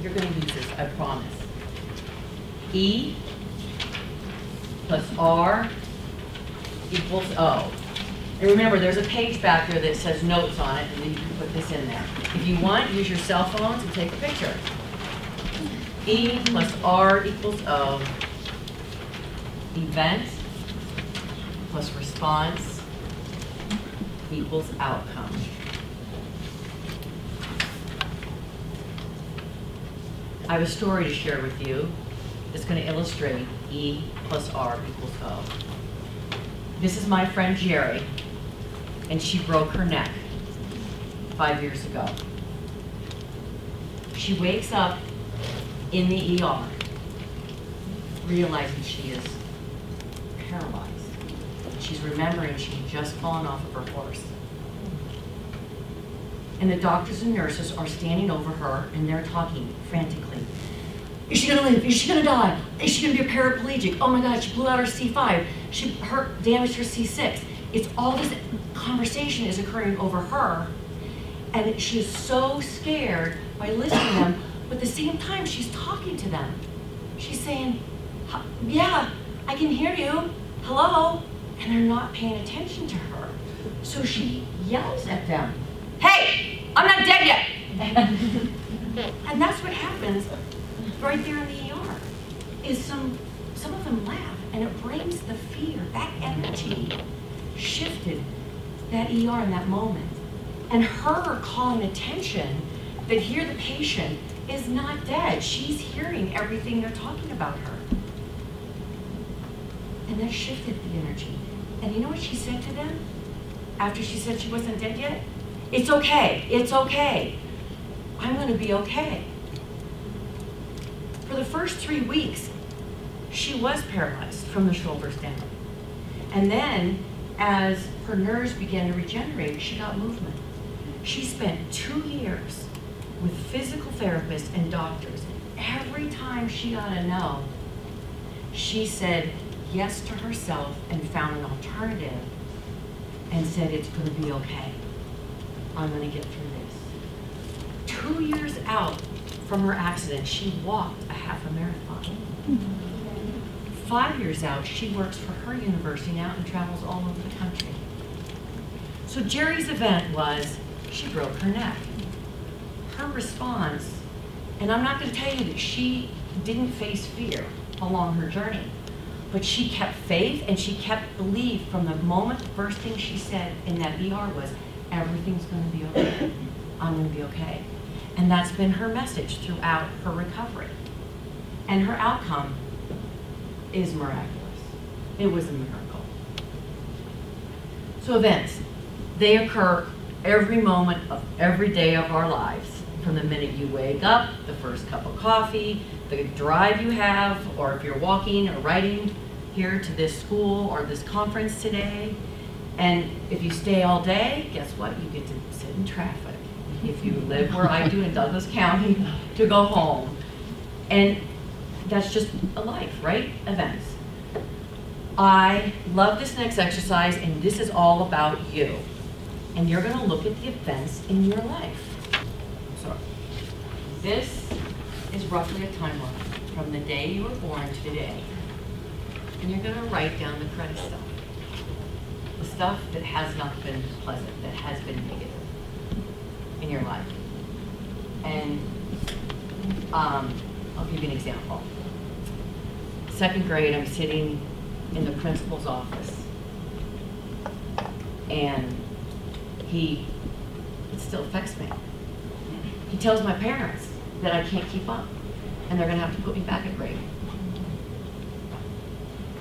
You're going to use this, I promise. E plus R equals O. And remember, there's a page back there that says notes on it, and then you can put this in there. If you want, use your cell phones and take a picture. E plus R equals O. Event plus response equals outcome. I have a story to share with you that's going to illustrate E plus R equals O. This is my friend Jerry, and she broke her neck 5 years ago. She wakes up in the ER, realizing she is paralyzed. She's remembering she had just fallen off of her horse. And the doctors and nurses are standing over her, and they're talking frantically. Is she gonna live? Is she gonna die? Is she gonna be a paraplegic? Oh my God, she blew out her C5. She damaged her C6. It's all this conversation is occurring over her, and she is so scared by listening to them, but at the same time, she's talking to them. She's saying, yeah, I can hear you, hello, and they're not paying attention to her. So she yells at them, hey, I'm not dead yet. And that's what happens right there in the ER, is some of them laugh, and it brings the fear, that energy shifted that ER in that moment. And her calling attention that here the patient is not dead. She's hearing everything they're talking about her. And that shifted the energy. And you know what she said to them after she said she wasn't dead yet? It's okay, it's okay. I'm gonna be okay. For the first 3 weeks, she was paralyzed from the shoulders down. And then, as her nerves began to regenerate, she got movement. She spent 2 years with physical therapists and doctors. Every time she got a no, she said yes to herself and found an alternative and said, it's gonna be okay. I'm gonna get through this. 2 years out from her accident, she walked a half a marathon. 5 years out, she works for her university now and travels all over the country. So Jerry's event was, she broke her neck. Her response, and I'm not gonna tell you that she didn't face fear along her journey, but she kept faith and she kept belief from the moment the first thing she said in that ER was, everything's gonna be okay. I'm gonna be okay. And that's been her message throughout her recovery. And her outcome is miraculous. It was a miracle. So events, they occur every moment of every day of our lives. From the minute you wake up, the first cup of coffee, the drive you have, or if you're walking or riding here to this school or this conference today. And if you stay all day, guess what? You get to sit in traffic. If you live where I do in Douglas County, to go home. And that's just a life, right? Events. I love this next exercise, and this is all about you. And you're gonna look at the events in your life. So, this is roughly a timeline from the day you were born to today. And you're gonna write down the credit stuff. The stuff that has not been pleasant, that has been negative in your life. And I'll give you an example. 2nd grade, I'm sitting in the principal's office, and it still affects me. He tells my parents that I can't keep up, and they're gonna have to put me back at grade.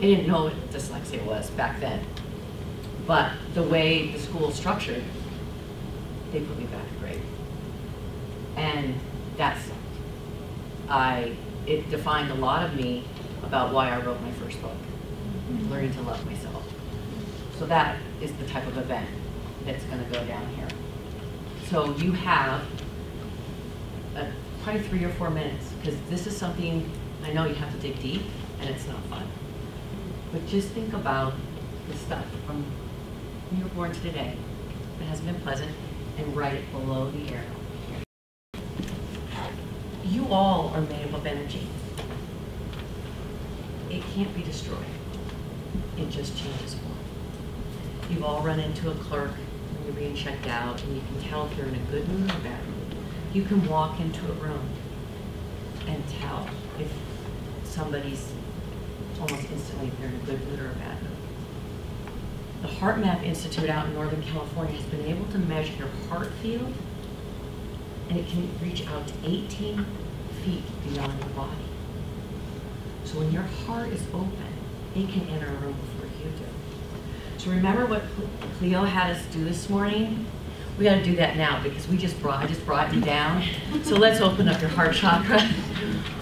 They didn't know what dyslexia was back then, but the way the school is structured, they put me back at grade. And it defined a lot of me about why I wrote my first book, Learning to Love Myself. So that is the type of event that's gonna go down here. So you have probably 3 or 4 minutes, because this is something I know you have to dig deep, and it's not fun. But just think about the stuff from when you were born to today that hasn't been pleasant, and write it below the arrow. You all are made up of energy. It can't be destroyed. It just changes form. You've all run into a clerk when you're being checked out, and you can tell if you're in a good mood or a bad mood. You can walk into a room and tell if somebody's almost instantly if they're in a good mood or a bad mood. The Heart Map Institute out in Northern California has been able to measure your heart field, and it can reach out to 18 feet beyond your body. So when your heart is open, it can enter a room before you do. So remember what Cleo had us do this morning? We got to do that now because I just brought you down. So let's open up your heart chakra,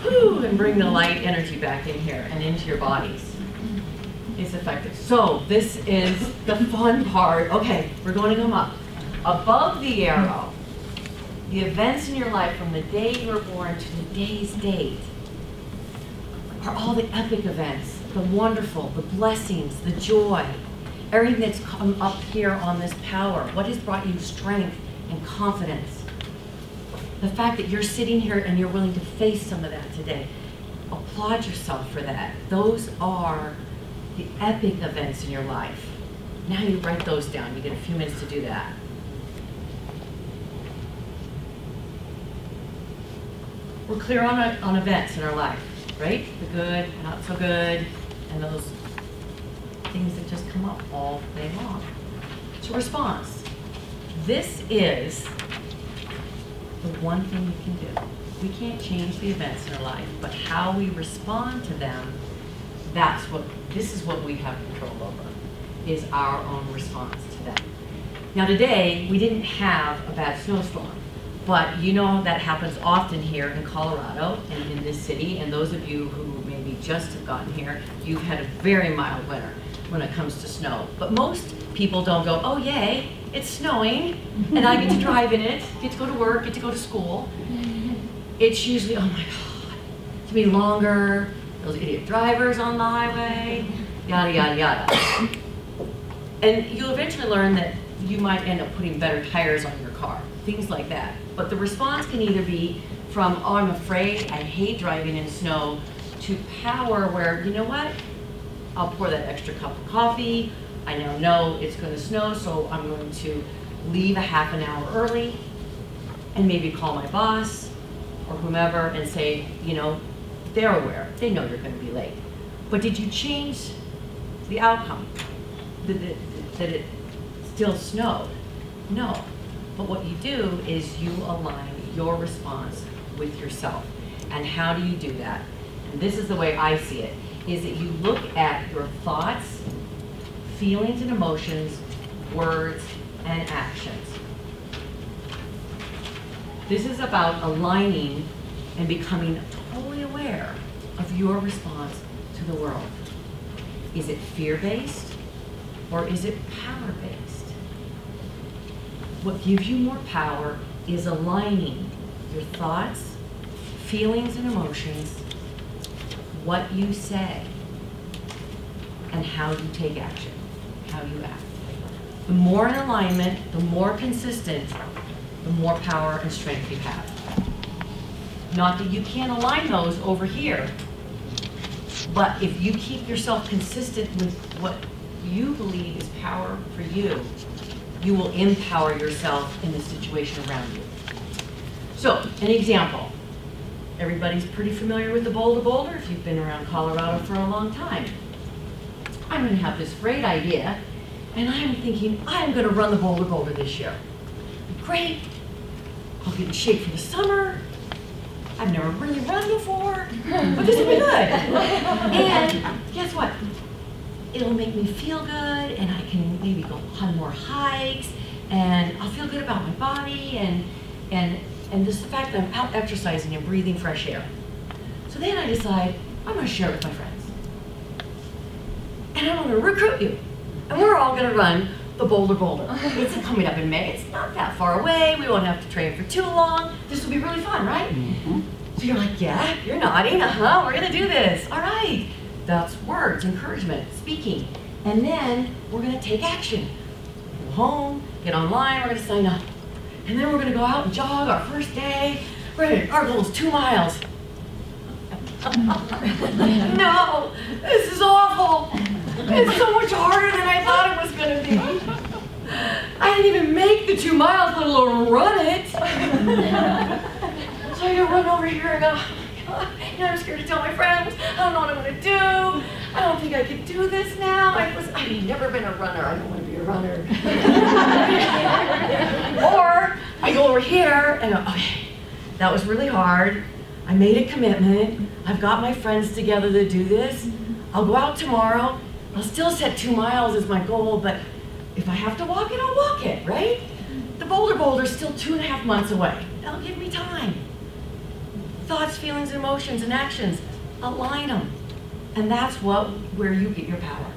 whew, and bring the light energy back in here and into your bodies. It's effective. So this is the fun part. Okay, we're going to come up. Above the arrow, the events in your life from the day you were born to today's date are all the epic events, the wonderful, the blessings, the joy, everything that's come up here on this power. What has brought you strength and confidence? The fact that you're sitting here and you're willing to face some of that today. Applaud yourself for that. Those are the epic events in your life. Now you write those down. You get a few minutes to do that. We're clear on events in our life, right? The good, not so good, and those things that just come up all day long. So response. This is the one thing you can do. We can't change the events in our life, but how we respond to them, this is what we have control over, is our own response to them. Now today, we didn't have a bad snowstorm, but you know that happens often here in Colorado and in this city, and those of you who maybe just have gotten here, you've had a very mild winter when it comes to snow. But most people don't go, oh yay, it's snowing, and I get to drive in it, get to go to work, get to go to school. It's usually, oh my God, it's gonna be longer, those idiot drivers on the highway, yada, yada, yada. And you'll eventually learn that you might end up putting better tires on your car, things like that. But the response can either be from, oh, I'm afraid, I hate driving in snow, to power where, you know what, I'll pour that extra cup of coffee, I now know it's gonna snow, so I'm going to leave a half an hour early and maybe call my boss or whomever and say, you know, they're aware, they know you're gonna be late. But did you change the outcome? That it still snowed? No. But what you do is you align your response with yourself. And how do you do that? And this is the way I see it, is that you look at your thoughts, feelings and emotions, words, and actions. This is about aligning and becoming totally aware of your response to the world. Is it fear-based or is it power-based? What gives you more power is aligning your thoughts, feelings, and emotions, what you say, and how you take action, how you act. The more in alignment, the more consistent, the more power and strength you have. Not that you can't align those over here, but if you keep yourself consistent with what you believe is power for you, you will empower yourself in the situation around you. So, an example. Everybody's pretty familiar with the Boulder if you've been around Colorado for a long time. I'm going to have this great idea, and I'm thinking I'm going to run the Boulder this year. Great. I'll get in shape for the summer. I've never really run before, but this will be good. And guess what? It'll make me feel good, and I can maybe go on more hikes, and I'll feel good about my body, and just the fact that I'm out exercising and breathing fresh air. So then I decide I'm going to share it with my friends. And I'm going to recruit you. And we're all going to run the Boulder. It's coming up in May. It's not that far away. We won't have to train for too long. This will be really fun, right? Mm-hmm. So you're like, yeah, you're nodding. Uh-huh, we're going to do this. All right. That's words, encouragement, speaking. And then we're going to take action. Go home, get online, we're going to sign up. And then we're going to go out and jog our first day. Right, our goal is 2 miles. No, this is awful. It's so much harder than I thought it was going to be. I didn't even make the 2 miles, let alone run it. So I gotta run over here and go, oh my God, you know, I'm scared to tell my friends. I don't know what I'm going to do. I don't think I can do this now. I've never been a runner. I don't want to be a runner. Or I go over here and go, okay, that was really hard. I made a commitment. I've got my friends together to do this. I'll go out tomorrow. I'll still set 2 miles as my goal, but if I have to walk it, I'll walk it, right? The Boulder's still 2.5 months away. That'll give me time. Thoughts, feelings, emotions, and actions, align them. And that's where you get your power.